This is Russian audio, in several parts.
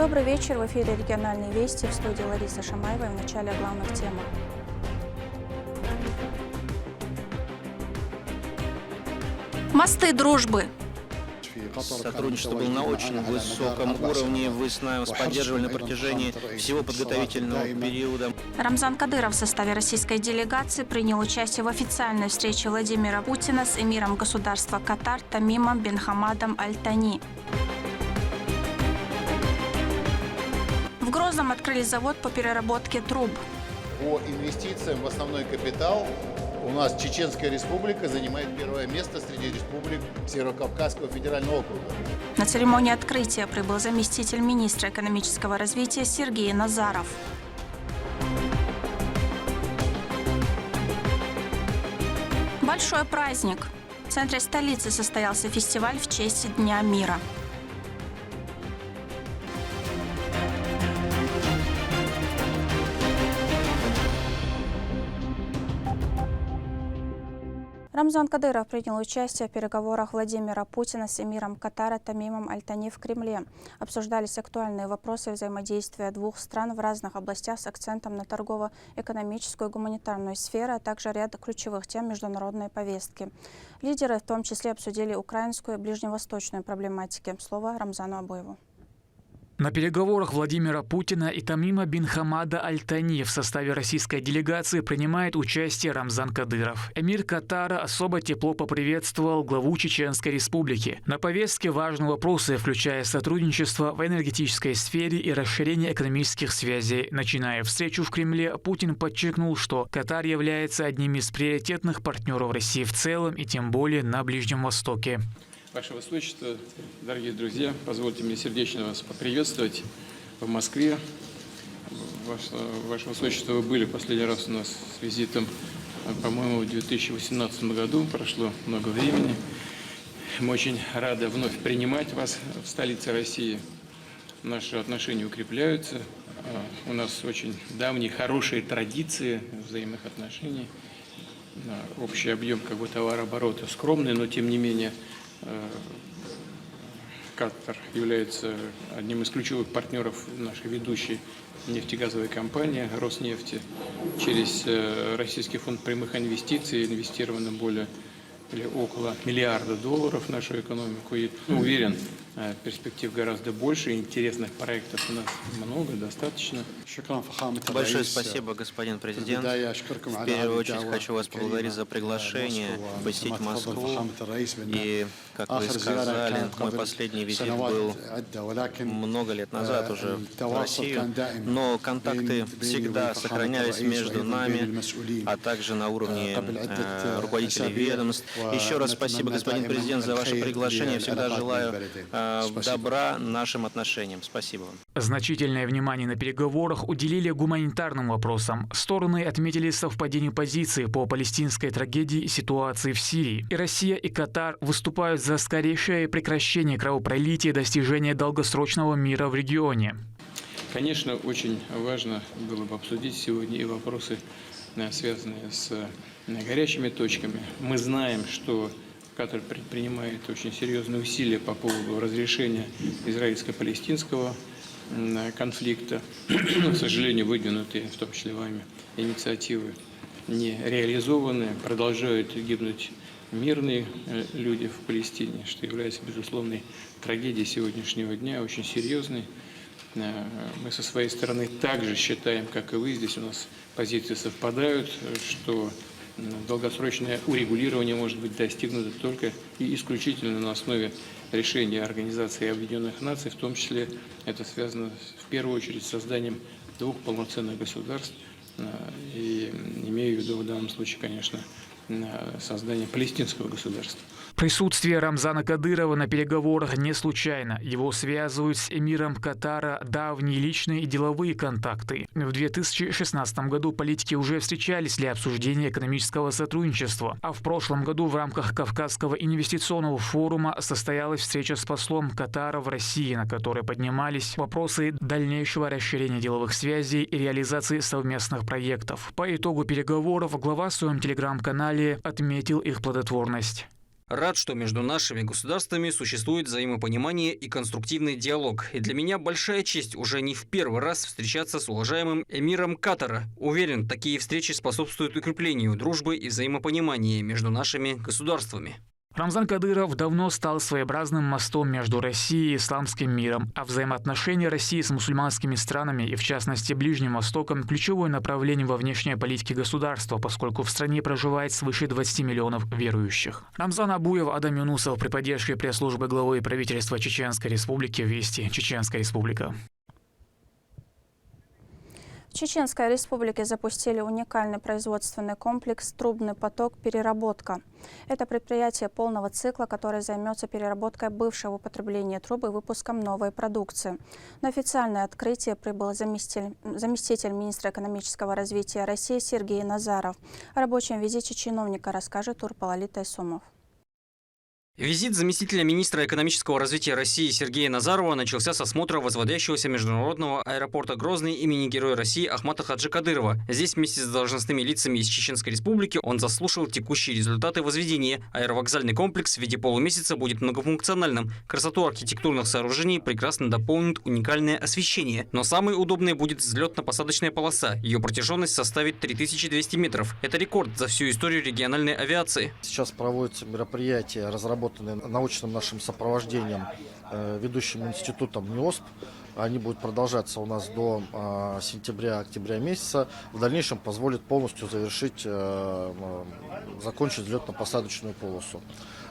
Добрый вечер. В эфире «Региональные вести», в студии Лариса Шамаева. В начале о главных темах. Мосты дружбы. Сотрудничество было на очень высоком уровне. Вы нас поддерживали на протяжении всего подготовительного периода. Рамзан Кадыров в составе российской делегации принял участие в официальной встрече Владимира Путина с эмиром государства Катар Тамимом бин Хамадом Аль-Тани. В Грозном открыли завод по переработке труб. По инвестициям в основной капитал у нас Чеченская республика занимает первое место среди республик Северо-Кавказского федерального округа. На церемонии открытия прибыл заместитель министра экономического развития Сергей Назаров. Большой праздник. В центре столицы состоялся фестиваль в честь Дня мира. Рамзан Кадыров принял участие в переговорах Владимира Путина с эмиром Катара Тамимом Аль-Тани в Кремле. Обсуждались актуальные вопросы взаимодействия двух стран в разных областях с акцентом на торгово-экономическую и гуманитарную сферы, а также ряд ключевых тем международной повестки. Лидеры в том числе обсудили украинскую и ближневосточную проблематики. Слово Рамзану Абоеву. На переговорах Владимира Путина и Тамима бин Хамада Аль-Тани в составе российской делегации принимает участие Рамзан Кадыров. Эмир Катара особо тепло поприветствовал главу Чеченской республики. На повестке важны вопросы, включая сотрудничество в энергетической сфере и расширение экономических связей. Начиная встречу в Кремле, Путин подчеркнул, что Катар является одним из приоритетных партнеров России в целом и тем более на Ближнем Востоке. Ваше Высочество, дорогие друзья, позвольте мне сердечно вас поприветствовать в Москве. Ваше Высочество, вы были последний раз у нас с визитом, по-моему, в 2018 году, прошло много времени. Мы очень рады вновь принимать вас в столице России. Наши отношения укрепляются, у нас очень давние хорошие традиции взаимных отношений. Общий объем товарооборота скромный, но тем не менее Катар является одним из ключевых партнеров нашей ведущей нефтегазовой компании «Роснефти». Через Российский фонд прямых инвестиций инвестировано около $1 миллиарда в нашу экономику. И уверен, перспектив гораздо больше, интересных проектов у нас много, достаточно. Большое спасибо, господин президент. В первую очередь хочу вас поблагодарить за приглашение посетить Москву. И, как вы сказали, мой последний визит был много лет назад уже в Россию, но контакты всегда сохранялись между нами, а также на уровне руководителей ведомств. Еще раз спасибо, господин президент, за ваше приглашение. Я всегда желаю добра нашим отношениям. Спасибо вам. Значительное внимание на переговорах уделили гуманитарным вопросам. Стороны отметили совпадение позиций по палестинской трагедии и ситуации в Сирии. И Россия, и Катар выступают за скорейшее прекращение кровопролития и достижение долгосрочного мира в регионе. Конечно, очень важно было бы обсудить сегодня и вопросы, связанные с горячими точками. Мы знаем, что Катар предпринимает очень серьезные усилия по поводу разрешения израильско-палестинского конфликта. К сожалению, выдвинутые, в том числе вами, инициативы не реализованы. Продолжают гибнуть мирные люди в Палестине, что является безусловной трагедией сегодняшнего дня, очень серьезной. Мы со своей стороны также считаем, как и вы, здесь у нас позиции совпадают, что долгосрочное урегулирование может быть достигнуто только и исключительно на основе решения Организации Объединенных Наций, в том числе это связано в первую очередь с созданием двух полноценных государств, и имею в виду в данном случае, конечно, создание палестинского государства. Присутствие Рамзана Кадырова на переговорах не случайно. Его связывают с эмиром Катара давние личные и деловые контакты. В 2016 году политики уже встречались для обсуждения экономического сотрудничества. А в прошлом году в рамках Кавказского инвестиционного форума состоялась встреча с послом Катара в России, на которой поднимались вопросы дальнейшего расширения деловых связей и реализации совместных проектов. По итогу переговоров глава в своем телеграм-канале отметил их плодотворность. Рад, что между нашими государствами существует взаимопонимание и конструктивный диалог. И для меня большая честь уже не в первый раз встречаться с уважаемым эмиром Катара. Уверен, такие встречи способствуют укреплению дружбы и взаимопонимания между нашими государствами. Рамзан Кадыров давно стал своеобразным мостом между Россией и исламским миром, а взаимоотношения России с мусульманскими странами и, в частности, Ближним Востоком – ключевое направление во внешней политике государства, поскольку в стране проживает свыше 20 миллионов верующих. Рамзан Абуев, Адам Юнусов при поддержке пресс-службы главы правительства Чеченской Республики «Вести», Чеченская Республика. В Чеченской Республике запустили уникальный производственный комплекс «Трубный поток-переработка». Это предприятие полного цикла, которое займется переработкой бывшего употребления труб и выпуском новой продукции. На официальное открытие прибыл заместитель министра экономического развития России Сергей Назаров. О рабочем визите чиновника расскажет Турпалали Тайсумов. Визит заместителя министра экономического развития России Сергея Назарова начался с осмотра возводящегося международного аэропорта Грозный имени Героя России Ахмата Хаджи Кадырова. Здесь вместе с должностными лицами из Чеченской Республики он заслушал текущие результаты возведения. Аэровокзальный комплекс в виде полумесяца будет многофункциональным. Красоту архитектурных сооружений прекрасно дополнит уникальное освещение. Но самой удобной будет взлетно-посадочная полоса. Ее протяженность составит 3200 метров. Это рекорд за всю историю региональной авиации. Сейчас проводится мероприятие, разработанные научным нашим сопровождением ведущим институтом НИОСП. Они будут продолжаться у нас до сентября-октября месяца. В дальнейшем позволит полностью завершить, закончить взлетно-посадочную полосу.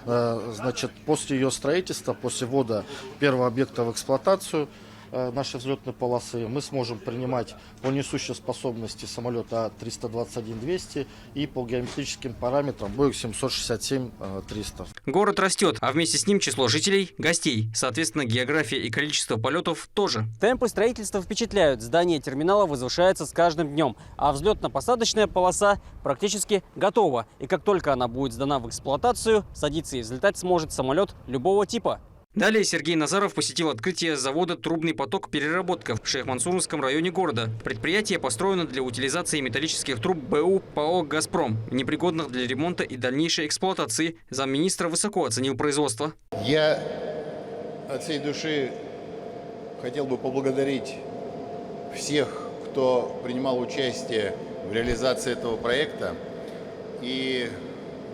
Значит, после ее строительства, после ввода первого объекта в эксплуатацию нашей взлетной полосы, мы сможем принимать по несущей способности самолета А321-200 и по геометрическим параметрам Boeing 767-300. Город растет, а вместе с ним число жителей, гостей. Соответственно, география и количество полетов тоже. Темпы строительства впечатляют. Здание терминала возвышается с каждым днем, а взлетно-посадочная полоса практически готова. И как только она будет сдана в эксплуатацию, садиться и взлетать сможет самолет любого типа. Далее Сергей Назаров посетил открытие завода «Трубный поток-переработка» в Шейх-Мансурском районе города. Предприятие построено для утилизации металлических труб БУ ПАО «Газпром», непригодных для ремонта и дальнейшей эксплуатации. Замминистра высоко оценил производство. Я от всей души хотел бы поблагодарить всех, кто принимал участие в реализации этого проекта, и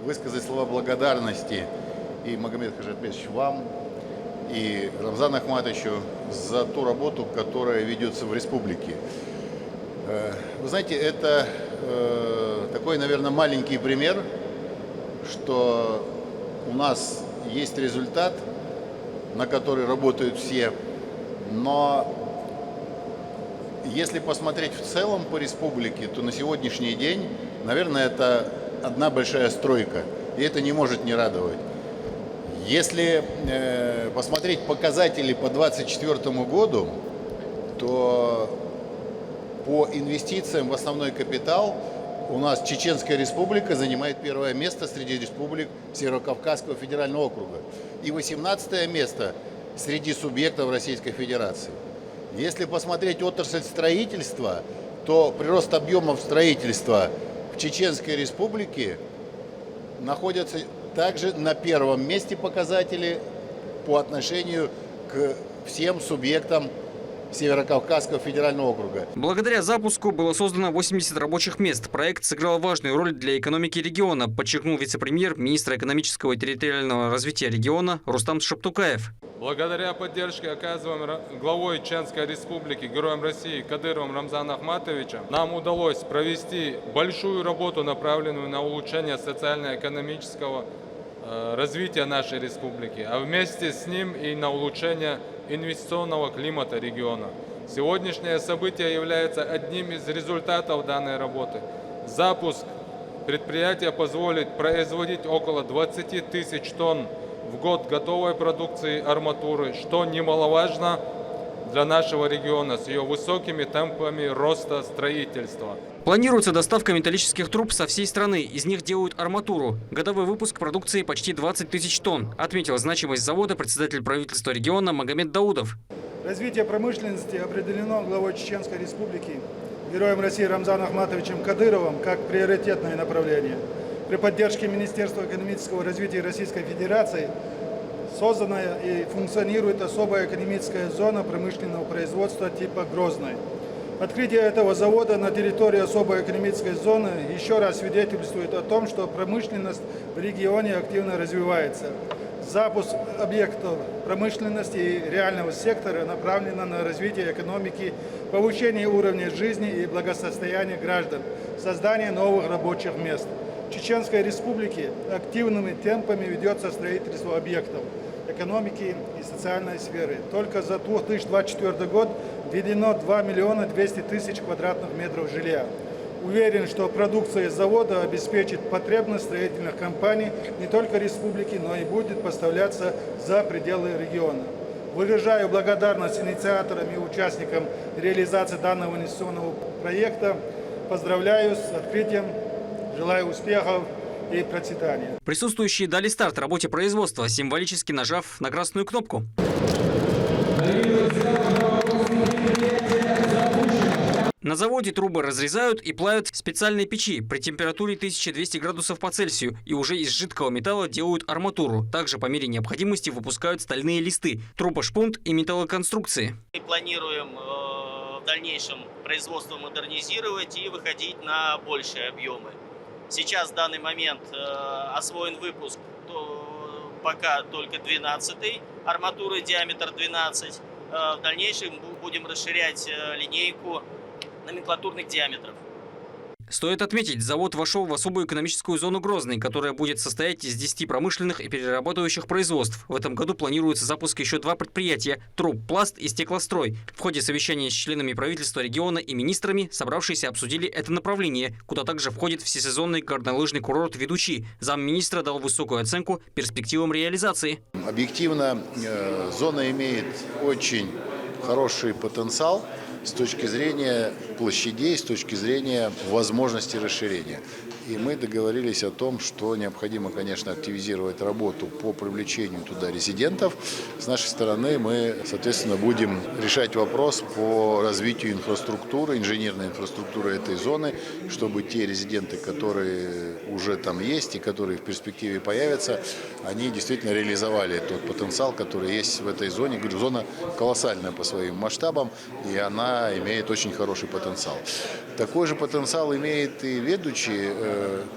высказать слова благодарности и Магомед Хаджатбекович вам, и Рамзану Ахматовичу за ту работу, которая ведется в республике. Вы знаете, это такой, наверное, маленький пример, что у нас есть результат, на который работают все, но если посмотреть в целом по республике, то на сегодняшний день, наверное, это одна большая стройка, и это не может не радовать. Если посмотреть показатели по 2024 году, то по инвестициям в основной капитал у нас Чеченская Республика занимает первое место среди республик Северо-Кавказского федерального округа и 18 место среди субъектов Российской Федерации. Если посмотреть отрасль строительства, то прирост объемов строительства в Чеченской Республике находится также на первом месте показатели по отношению к всем субъектам Северо-Кавказского федерального округа. Благодаря запуску было создано 80 рабочих мест. Проект сыграл важную роль для экономики региона, подчеркнул вице-премьер, министра экономического и территориального развития региона Рустам Шаптукаев. Благодаря поддержке, оказываемой главой Чеченской Республики, Героем России Кадыровым Рамзаном Ахматовичем, нам удалось провести большую работу, направленную на улучшение социально-экономического развития нашей республики, а вместе с ним и на улучшение инвестиционного климата региона. Сегодняшнее событие является одним из результатов данной работы. Запуск предприятия позволит производить около 20 тысяч тонн в год готовой продукции арматуры, что немаловажно для нашего региона с ее высокими темпами роста строительства. Планируется доставка металлических труб со всей страны. Из них делают арматуру. Годовой выпуск продукции почти 20 тысяч тонн. Отметил значимость завода председатель правительства региона Магомед Даудов. Развитие промышленности определено главой Чеченской Республики, Героем России Рамзаном Ахматовичем Кадыровым, как приоритетное направление. При поддержке Министерства экономического развития Российской Федерации создана и функционирует особая экономическая зона промышленного производства типа Грозной. Открытие этого завода на территории особой экономической зоны еще раз свидетельствует о том, что промышленность в регионе активно развивается. Запуск объектов промышленности и реального сектора направлен на развитие экономики, повышение уровня жизни и благосостояния граждан, создание новых рабочих мест. В Чеченской Республике активными темпами ведется строительство объектов экономики и социальной сферы. Только за 2024 год введено 2 миллиона 200 тысяч квадратных метров жилья. Уверен, что продукция завода обеспечит потребность строительных компаний не только республики, но и будет поставляться за пределы региона. Выражаю благодарность инициаторам и участникам реализации данного инвестиционного проекта. Поздравляю с открытием, желаю успехов и процветания. Присутствующие дали старт работе производства, символически нажав на красную кнопку. На заводе трубы разрезают и плавят в специальной печи при температуре 1200 градусов по Цельсию и уже из жидкого металла делают арматуру. Также по мере необходимости выпускают стальные листы, трубошпунт и металлоконструкции. Мы планируем в дальнейшем производство модернизировать и выходить на большие объемы. Сейчас в данный момент освоен выпуск пока только 12-й арматуры, диаметр 12. В дальнейшем будем расширять линейку номенклатурных диаметров. Стоит отметить, завод вошел в особую экономическую зону Грозный, которая будет состоять из 10 промышленных и перерабатывающих производств. В этом году планируется запуск еще 2 предприятия – Труб, Пласт и Стеклострой. В ходе совещания с членами правительства региона и министрами собравшиеся обсудили это направление, куда также входит всесезонный горнолыжный курорт «Ведучи». Замминистра дал высокую оценку перспективам реализации. Объективно, зона имеет очень хороший потенциал с точки зрения площадей, с точки зрения возможности расширения. И мы договорились о том, что необходимо, конечно, активизировать работу по привлечению туда резидентов. С нашей стороны мы, соответственно, будем решать вопрос по развитию инфраструктуры, инженерной инфраструктуры этой зоны, чтобы те резиденты, которые уже там есть и которые в перспективе появятся, они действительно реализовали тот потенциал, который есть в этой зоне. Говорю, зона колоссальная по своим масштабам, и она имеет очень хороший потенциал. Такой же потенциал имеет и Ведучи,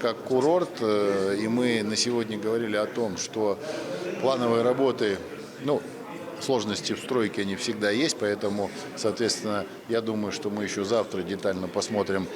как курорт, и мы на сегодня говорили о том, что плановые работы, сложности в стройке они всегда есть, поэтому, соответственно, я думаю, что мы еще завтра детально посмотрим,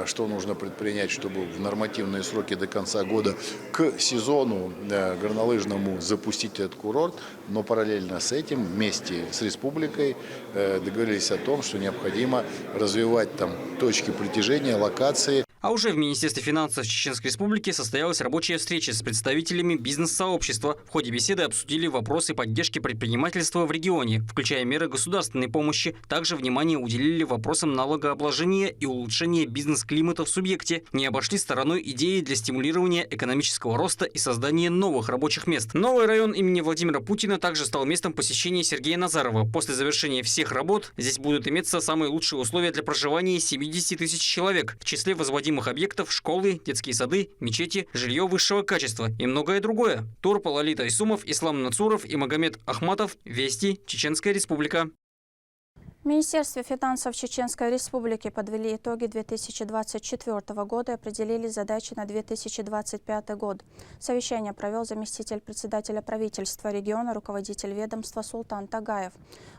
что нужно предпринять, чтобы в нормативные сроки до конца года к сезону горнолыжному запустить этот курорт, но параллельно с этим вместе с республикой договорились о том, что необходимо развивать там точки притяжения, локации. А уже в Министерстве финансов Чеченской Республики состоялась рабочая встреча с представителями бизнес-сообщества. В ходе беседы обсудили вопросы поддержки предпринимательства в регионе, включая меры государственной помощи. Также внимание уделили вопросам налогообложения и улучшения бизнес-климата в субъекте. Не обошли стороной идеи для стимулирования экономического роста и создания новых рабочих мест. Новый район имени Владимира Путина также стал местом посещения Сергея Назарова. После завершения всех работ здесь будут иметься самые лучшие условия для проживания 70 тысяч человек, в числе возводимых объектов, школы, детские сады, мечети, жилье высшего качества и многое другое. Турпа Лалит Айсумов, Ислам Нацуров и Магомед Ахматов. Вести. Чеченская Республика. В Министерстве финансов Чеченской Республики подвели итоги 2024 года и определили задачи на 2025 год. Совещание провел заместитель председателя правительства региона, руководитель ведомства Султан Тагаев.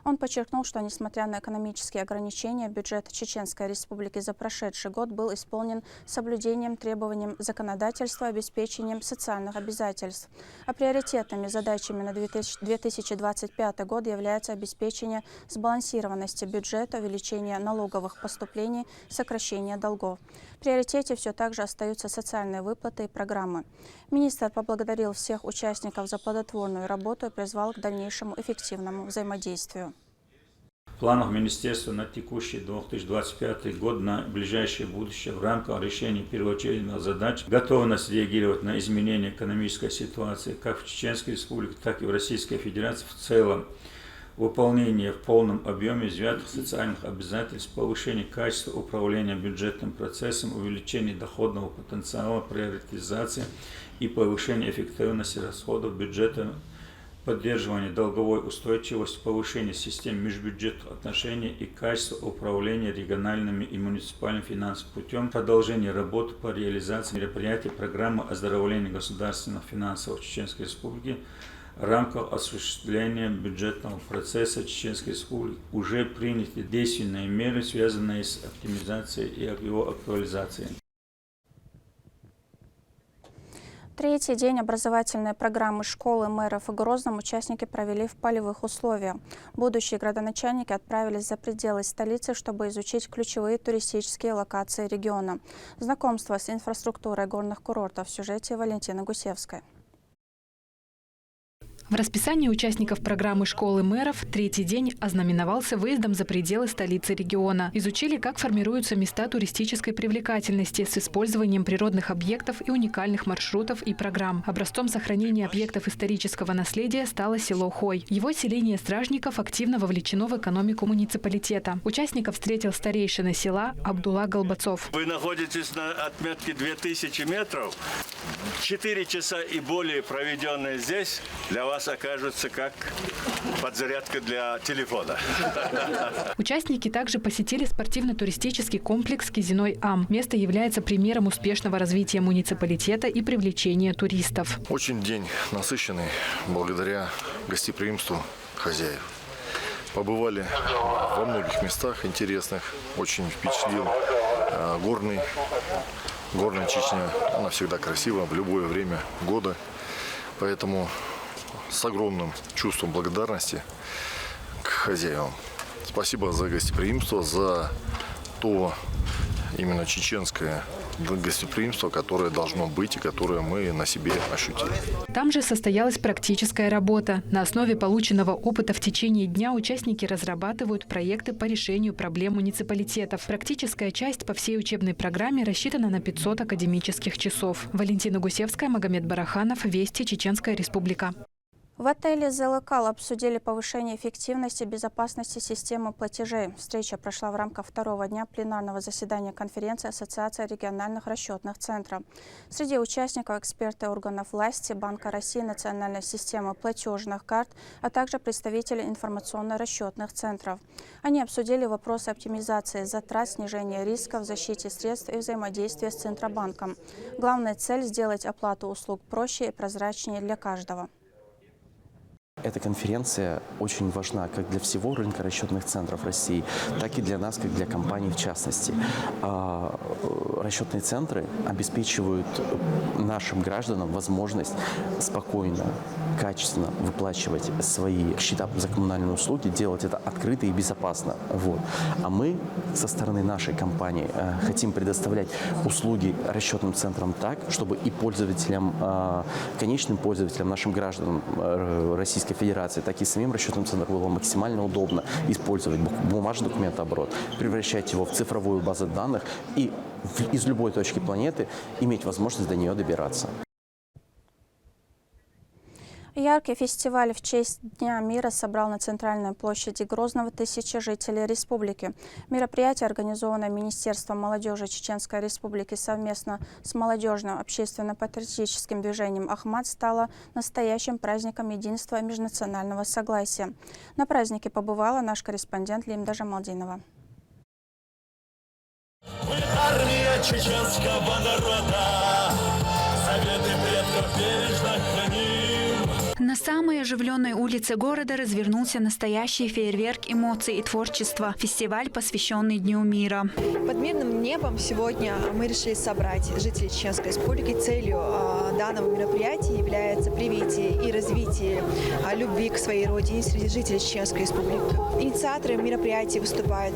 Он подчеркнул, что несмотря на экономические ограничения, бюджет Чеченской Республики за прошедший год был исполнен соблюдением требованиям законодательства, обеспечением социальных обязательств. А приоритетными задачами на 2025 год является обеспечение сбалансированности бюджета, увеличение налоговых поступлений, сокращение долгов. В приоритете все так же остаются социальные выплаты и программы. Министр поблагодарил всех участников за плодотворную работу и призвал к дальнейшему эффективному взаимодействию. В планах министерства на текущий 2025 год на ближайшее будущее в рамках решения первоочередных задач готовность реагировать на изменения экономической ситуации как в Чеченской Республике, так и в Российской Федерации в целом. выполнение в полном объеме взятых социальных обязательств, повышение качества управления бюджетным процессом, увеличение доходного потенциала, приоритизация и повышение эффективности расходов бюджета, поддерживание долговой устойчивости, повышение систем межбюджетных отношений и качества управления региональными и муниципальными финансами путем продолжения работы по реализации мероприятий программы оздоровления государственных финансов Чеченской Республики в рамках осуществления бюджетного процесса Чеченской Республики. Уже приняты действенные меры, связанные с оптимизацией и его актуализацией. Третий день образовательной программы школы мэров в Грозном участники провели в полевых условиях. Будущие градоначальники отправились за пределы столицы, чтобы изучить ключевые туристические локации региона. Знакомство с инфраструктурой горных курортов в сюжете Валентины Гусевской. В расписании участников программы школы мэров третий день ознаменовался выездом за пределы столицы региона. Изучили, как формируются места туристической привлекательности с использованием природных объектов и уникальных маршрутов и программ. Образцом сохранения объектов исторического наследия стало село Хой. Его селение стражников активно вовлечено в экономику муниципалитета. Участников встретил старейшина села Абдулла Голбацов. Вы находитесь на отметке 2000 метров. 4 часа и более проведенные здесь для вас окажутся как подзарядка для телефона. Участники также посетили спортивно-туристический комплекс Кизиной-Ам. Место является примером успешного развития муниципалитета и привлечения туристов. Очень день насыщенный благодаря гостеприимству хозяев. Побывали во многих местах интересных, очень впечатлил горная Чечня. Она всегда красива в любое время года, поэтому с огромным чувством благодарности к хозяевам. Спасибо за гостеприимство, за то именно чеченское гостеприимство, которое должно быть и которое мы на себе ощутили. Там же состоялась практическая работа. На основе полученного опыта в течение дня участники разрабатывают проекты по решению проблем муниципалитетов. Практическая часть по всей учебной программе рассчитана на 500 академических часов. Валентина Гусевская, Магомед Бараханов, Вести, Чеченская Республика. В отеле «Зелыкал» обсудили повышение эффективности и безопасности системы платежей. Встреча прошла в рамках второго дня пленарного заседания конференции Ассоциации региональных расчетных центров. Среди участников эксперты органов власти, Банка России, Национальной системы платежных карт, а также представители информационно-расчетных центров. Они обсудили вопросы оптимизации затрат, снижения рисков, защиты средств и взаимодействия с Центробанком. Главная цель – сделать оплату услуг проще и прозрачнее для каждого. Эта конференция очень важна как для всего рынка расчетных центров России, так и для нас, как для компаний в частности. Расчетные центры обеспечивают нашим гражданам возможность спокойно, качественно выплачивать свои счета за коммунальные услуги, делать это открыто и безопасно. Вот. А мы со стороны нашей компании хотим предоставлять услуги расчетным центрам так, чтобы и пользователям, конечным пользователям, нашим гражданам Российской Федерации, так и самим расчетным центрам было максимально удобно использовать бумажный документооборот, превращать его в цифровую базу данных и из любой точки планеты иметь возможность до нее добираться. Яркий фестиваль в честь Дня мира собрал на центральной площади Грозного тысячи жителей республики. Мероприятие, организованное Министерством молодежи Чеченской Республики совместно с молодежным общественно-патриотическим движением «Ахмат», стало настоящим праздником единства и межнационального согласия. На празднике побывала наш корреспондент Лимда Жамалдинова. Мы армия чеченского народа, советы предков бережно храним. На самой оживленной улице города развернулся настоящий фейерверк эмоций и творчества. Фестиваль, посвященный Дню мира. Под мирным небом сегодня мы решили собрать жителей Чеченской Республики. Целью данного мероприятия является привитие и развитие любви к своей родине среди жителей Чеченской Республики. Инициаторы мероприятия выступают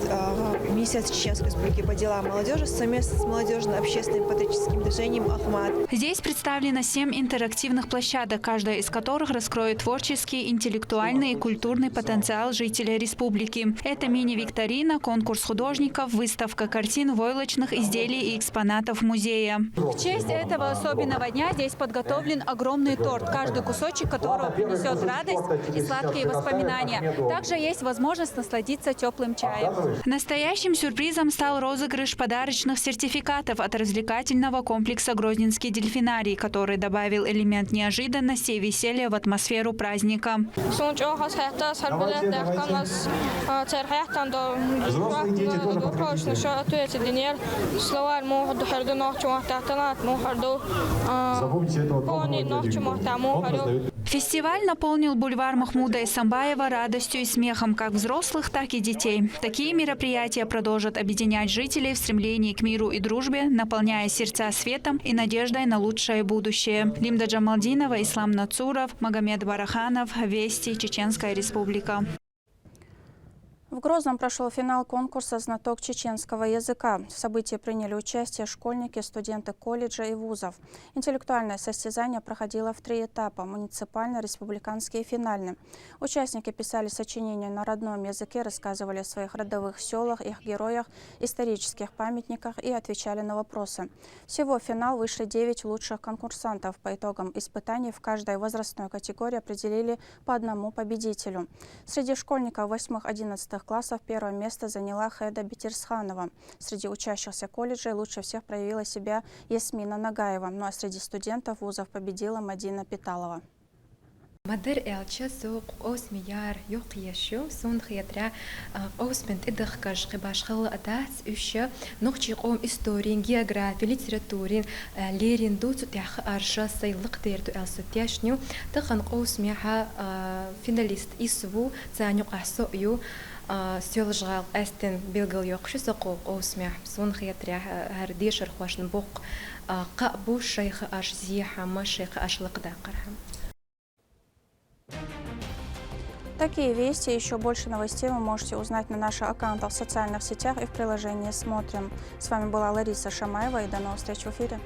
Министерство Чеченской Республики по делам молодежи совместно с молодежно-общественным патриотическим движением «Ахмат». Здесь представлено 7 интерактивных площадок, каждая из которых раскрывает раскроет творческий, интеллектуальный и культурный потенциал жителей республики. Это мини-викторина, конкурс художников, выставка картин, войлочных изделий и экспонатов музея. В честь этого особенного дня здесь подготовлен огромный торт, каждый кусочек которого принесет радость и сладкие воспоминания. Также есть возможность насладиться теплым чаем. Настоящим сюрпризом стал розыгрыш подарочных сертификатов от развлекательного комплекса «Грозненский дельфинарий», который добавил элемент неожиданности и веселья в атмосферу праздника. Фестиваль наполнил бульвар Махмуда Эсамбаева радостью и смехом как взрослых, так и детей. Такие мероприятия продолжат объединять жителей в стремлении к миру и дружбе, наполняя сердца светом и надеждой на лучшее будущее. Лимда Джамалдинова, Ислам Нацуров, Магомед Бараханов, Вести, Чеченская Республика. В Грозном прошел финал конкурса «Знаток чеченского языка». В событии приняли участие школьники, студенты колледжа и вузов. Интеллектуальное состязание проходило в 3 этапа – муниципальный, республиканский и финальный. Участники писали сочинения на родном языке, рассказывали о своих родовых селах, их героях, исторических памятниках и отвечали на вопросы. Всего в финал вышли 9 лучших конкурсантов. По итогам испытаний в каждой возрастной категории определили по одному победителю. Среди школьников 8-11 классов первое место заняла Хеда Бетирсханова. Среди учащихся колледжей лучше всех проявила себя Ясмина Нагаева. Ну а среди студентов вузов победила Мадина Питалова. مدر إلشة سوق أوس ميار يقيشو سون خيترا أوس بنت إدخكش قباش خل أداس إيشة نقشي قوم إستورين جيوغرافي ليتراتورين ليرين دوت تاخ أرشة سيلق ديرتو إلستياشنيو تخن أوس ميها فيناليست إسوو تانيق أحسويو سيولجغال أستن بيلغل يقشو سوق أوس ميح سون خيترا هرديشر خواشن بوق قابو شيخ أش زيحة ما شيخ أش لقدا قرحم. Такие вести и еще больше новостей вы можете узнать на наших аккаунтах в социальных сетях и в приложении «Смотрим». С вами была Лариса Шамаева и до новых встреч в эфире.